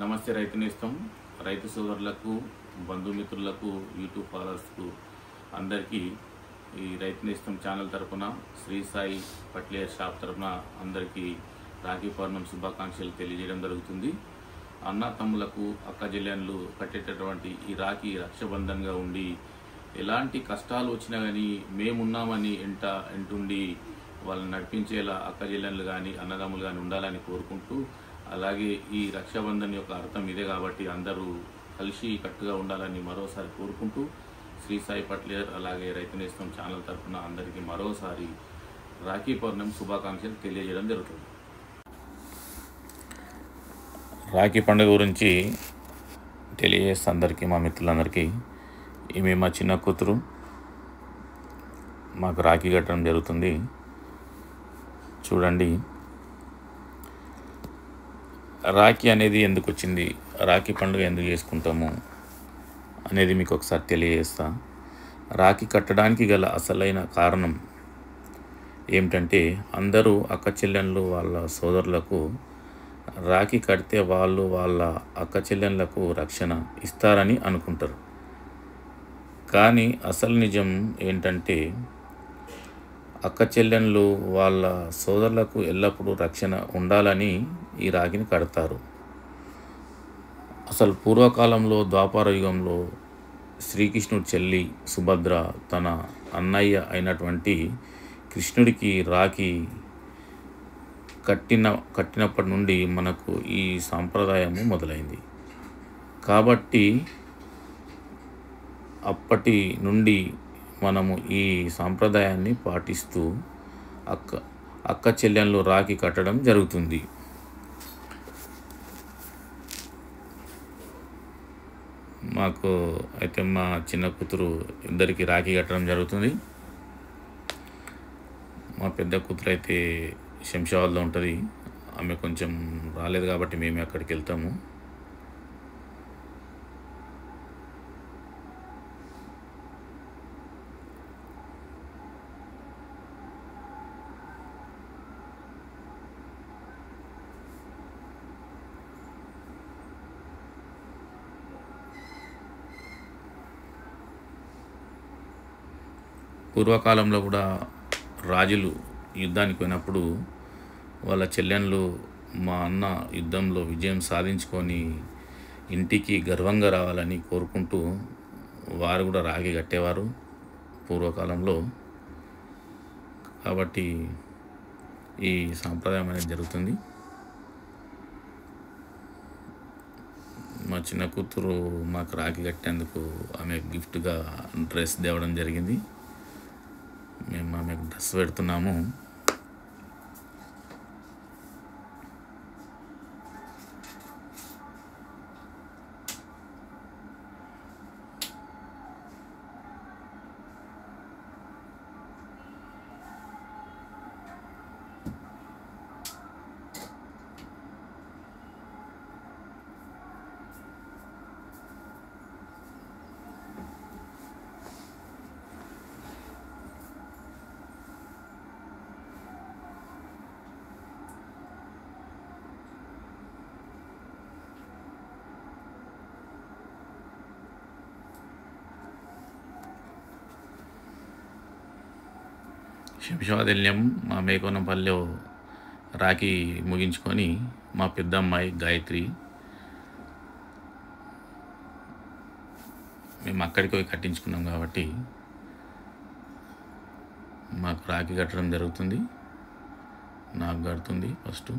నమస్తే రైతు నేస్తం రైతు సోదరులకు బంధుమిత్రులకు యూట్యూబ్ ఫాలోవర్స్కు అందరికీ ఈ రైతు నేస్తం ఛానల్ తరపున శ్రీ సాయి పట్లేర్ షాప్ తరపున అందరికీ రాఖీ పౌర్ణమి శుభాకాంక్షలు తెలియజేయడం జరుగుతుంది. అన్న తమ్ములకు అక్క చెల్లెళ్ళు కట్టేటటువంటి ఈ రాఖీ రక్షాబంధన్గా ఉండి ఎలాంటి కష్టాలు వచ్చినా కానీ మేమున్నామని ఎంటుండి వాళ్ళని నడిపించేలా అక్క చెల్లెళ్ళు కానీ అన్నదమ్ములు కానీ ఉండాలని కోరుకుంటూ, అలాగే ఈ రక్షాబంధన్ యొక్క అర్థం ఇదే కాబట్టి అందరూ కలిసి కట్టుగా ఉండాలని మరోసారి కోరుకుంటూ శ్రీ సాయి పట్లేర్ అలాగే రైతు నేస్తం ఛానల్ తరఫున అందరికీ మరోసారి రాఖీ పౌర్ణమి శుభాకాంక్షలు తెలియజేయడం జరుగుతుంది. రాఖీ పండుగ గురించి తెలియజేస్తే అందరికీ, మా మిత్రులందరికీ, ఈమె మా చిన్న కూతురు, మాకు రాఖీ కట్టడం జరుగుతుంది. చూడండి, రాఖీ అనేది ఎందుకు వచ్చింది, రాఖీ పండుగ ఎందుకు చేసుకుంటాము అనేది మీకు ఒకసారి తెలియజేస్తా. రాఖీ కట్టడానికి గల అసలైన కారణం ఏమిటంటే, అందరూ అక్క చెల్లెళ్ళు వాళ్ళ సోదరులకు రాఖీ కడితే వాళ్ళు వాళ్ళ అక్క చెల్లెళ్ళకు రక్షణ ఇస్తారని అనుకుంటారు. కానీ అసలు నిజం ఏంటంటే, అక్క చెల్లెళ్ళు వాళ్ళ సోదరులకు ఎల్లప్పుడూ రక్షణ ఉండాలని ఈ రాఖీని కడతారు. అసలు పూర్వకాలంలో ద్వాపర యుగంలో శ్రీకృష్ణుడి చెల్లి సుభద్ర తన అన్నయ్య అయినటువంటి కృష్ణుడికి రాఖీ కట్టినప్పటి నుండి మనకు ఈ సాంప్రదాయము మొదలైంది. కాబట్టి అప్పటి నుండి మనము ఈ సాంప్రదాయాన్ని పాటిస్తూ అక్క చెల్లెళ్ళు రాఖీ కట్టడం జరుగుతుంది. మాకు అయితే మా చిన్న కూతురు ఇద్దరికి రాఖీ కట్టడం జరుగుతుంది. మా పెద్ద కూతురు అయితే శంషాబాద్లో ఉంటుంది. ఆమె కొంచెం రాలేదు కాబట్టి మేమే అక్కడికి వెళ్తాము. పూర్వకాలంలో కూడా రాజులు యుద్ధానికి పోయినప్పుడు వాళ్ళ చెల్లెళ్ళు మా అన్న యుద్ధంలో విజయం సాధించుకొని ఇంటికి గర్వంగా రావాలని కోరుకుంటూ వారు కూడా రాఖీ కట్టేవారు పూర్వకాలంలో. కాబట్టి ఈ సాంప్రదాయం అనేది జరుగుతుంది. మా చిన్న కూతురు మాకు రాఖీ కట్టేందుకు ఆమె గిఫ్ట్గా డ్రెస్ తేవడం జరిగింది. మేము ఆమెకు డ్రెస్ పెడుతున్నాము. శంషాబాద్ వెళ్ళాము. మా మేకోనంపల్లిలో రాఖీ ముగించుకొని మా పెద్ద అమ్మాయి గాయత్రి మేము అక్కడికి పోయి కట్టించుకున్నాం కాబట్టి మాకు రాఖీ కట్టడం జరుగుతుంది. నాకు కడుతుంది ఫస్ట్.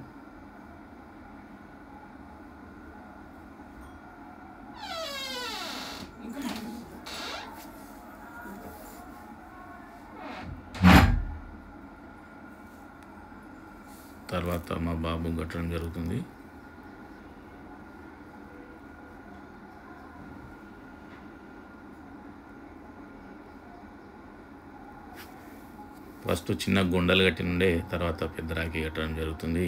తర్వాత మా బాబు కట్టడం జరుగుతుంది. ఫస్ట్ చిన్న గుండెలు కట్టి నుండే తర్వాత పెద్ద రాఖీ కట్టడం జరుగుతుంది.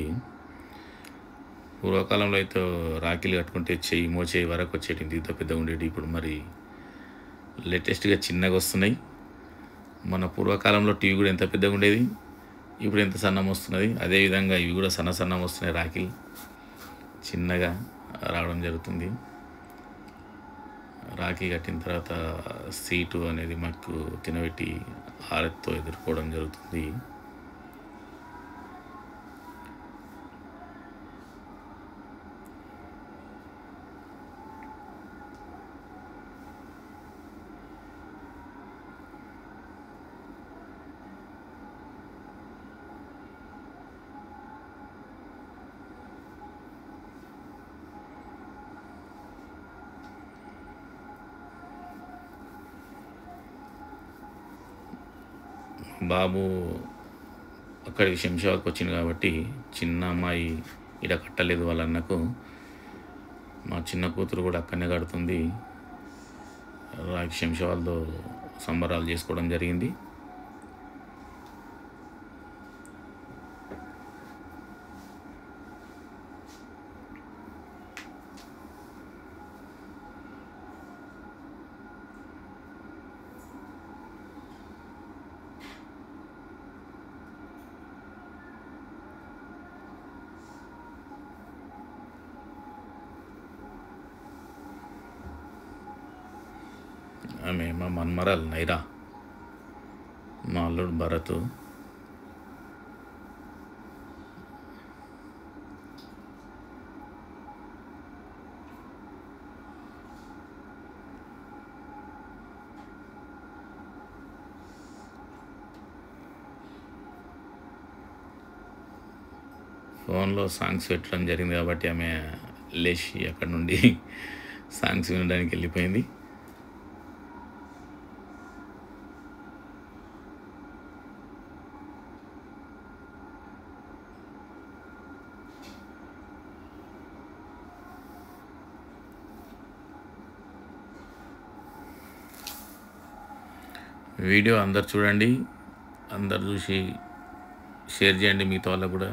పూర్వకాలంలో అయితే రాఖీలు కట్టుకుంటే మోచేయి వరకు వచ్చేటి, ఇంత పెద్దగా ఉండేటి. ఇప్పుడు మరి లేటెస్ట్గా చిన్నగా వస్తున్నాయి. మన పూర్వకాలంలో టీవీ కూడా ఎంత పెద్దగా ఉండేది, ఇప్పుడు ఎంత సన్నం వస్తున్నది. అదేవిధంగా ఇవి కూడా సన్నం వస్తున్నాయి రాఖీలు చిన్నగా. రావడం జరుగుతుంది. రాఖీ కట్టిన తర్వాత సీటు అనేది మాకు తినబెట్టి హారతితో ఎదుర్కోవడం జరుగుతుంది. బాబు అక్కడికి శంషాబాద్కి వచ్చింది కాబట్టి చిన్న అమ్మాయి ఇక్కడ కట్టలేదు వాళ్ళ అన్నకు. మా చిన్న కూతురు కూడా అక్కడనే కడుతుంది. రాఖీ శంషాబాద్లో సంబరాలు చేసుకోవడం జరిగింది. ఆమె మా మన్మరాలు నైరా, మా అల్లుడు భరత్. ఫోన్లో సాంగ్స్ పెట్టడం జరిగింది కాబట్టి ఆమె లేచి అక్కడ నుండి సాంగ్స్ వినడానికి వెళ్ళిపోయింది. వీడియో అందరు చూడండి, అందరు చూసి షేర్ చేయండి. మిగతా వాళ్ళకు కూడా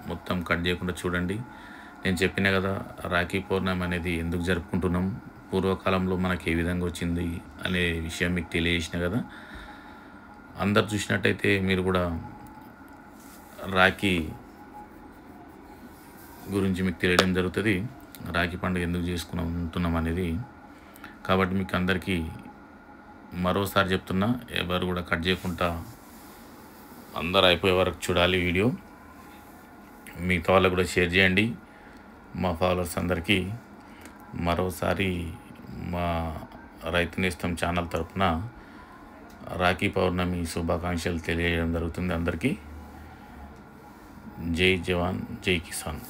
మొత్తం కట్ చేయకుండా చూడండి. నేను చెప్పిన కదా రాఖీ పౌర్ణమి అనేది ఎందుకు జరుపుకుంటున్నాం, పూర్వకాలంలో మనకి ఏ విధంగా వచ్చింది అనే విషయం మీకు తెలియజేసిన కదా. అందరు చూసినట్టయితే మీరు కూడా రాఖీ గురించి మీకు తెలియడం జరుగుతుంది, రాఖీ పండుగ ఎందుకు చేసుకుంటున్నాం అనేది. కాబట్టి మీకు అందరికీ మరోసారి చెప్తున్నా, ఎవరు కూడా కట్ చేయకుండా అందరు అయిపోయే వరకు చూడాలి వీడియో. మిగతా వాళ్ళకు కూడా షేర్ చేయండి. మా ఫాలోవర్స్ అందరికీ మరోసారి మా రైతు నేస్తం ఛానల్ తరపున రాఖీ పౌర్ణమి శుభాకాంక్షలు తెలియజేయడం జరుగుతుంది అందరికీ. జై జవాన్, జై కిసాన్.